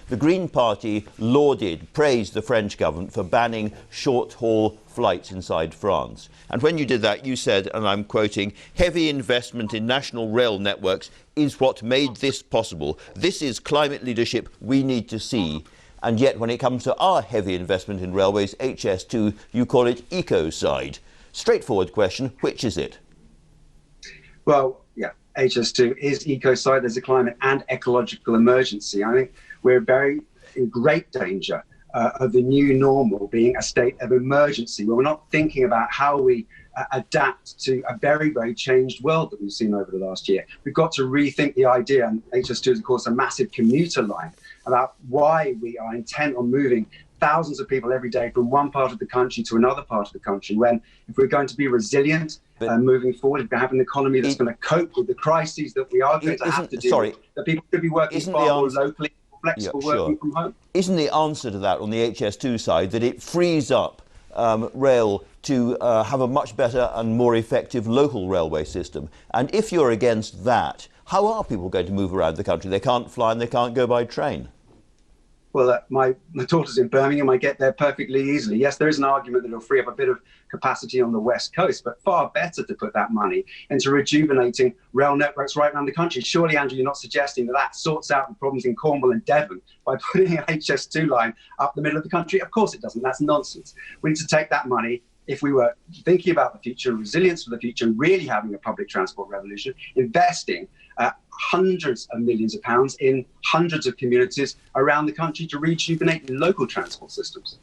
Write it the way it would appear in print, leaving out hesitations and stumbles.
The Green Party praised the French government for banning short-haul flights inside France. And when you did that, you said, and I'm quoting, "Heavy investment in national rail networks is what made this possible. This is climate leadership we need to see." And yet, when it comes to our heavy investment in railways, HS2, you call it ecocide. Straightforward question, which is it? Well, yeah, HS2 is ecocide. There's a climate and ecological emergency. I think we're in great danger of the new normal being a state of emergency, where we're not thinking about how we adapt to a very, very changed world that we've seen over the last year. We've got to rethink the idea, and HS2 is, of course, a massive commuter line, about why we are intent on moving thousands of people every day from one part of the country to another part of the country, when if we're going to be resilient moving forward, if we have an economy that's going to cope with the crises that we are going to have to deal with, that people could be working far more locally, flexible working from home. Isn't the answer to that on the HS2 side that it frees up rail to have a much better and more effective local railway system? And if you're against that, how are people going to move around the country? They can't fly and they can't go by train. Well, my daughter's in Birmingham. I get there perfectly easily. Yes, there is an argument that it'll free up a bit of capacity on the West Coast, but far better to put that money into rejuvenating rail networks right around the country. Surely, Andrew, you're not suggesting that that sorts out the problems in Cornwall and Devon by putting an HS2 line up the middle of the country? Of course it doesn't. That's nonsense. We need to take that money, if we were thinking about the future, resilience for the future, and really having a public transport revolution, investing hundreds of millions of pounds in hundreds of communities around the country to rejuvenate local transport systems.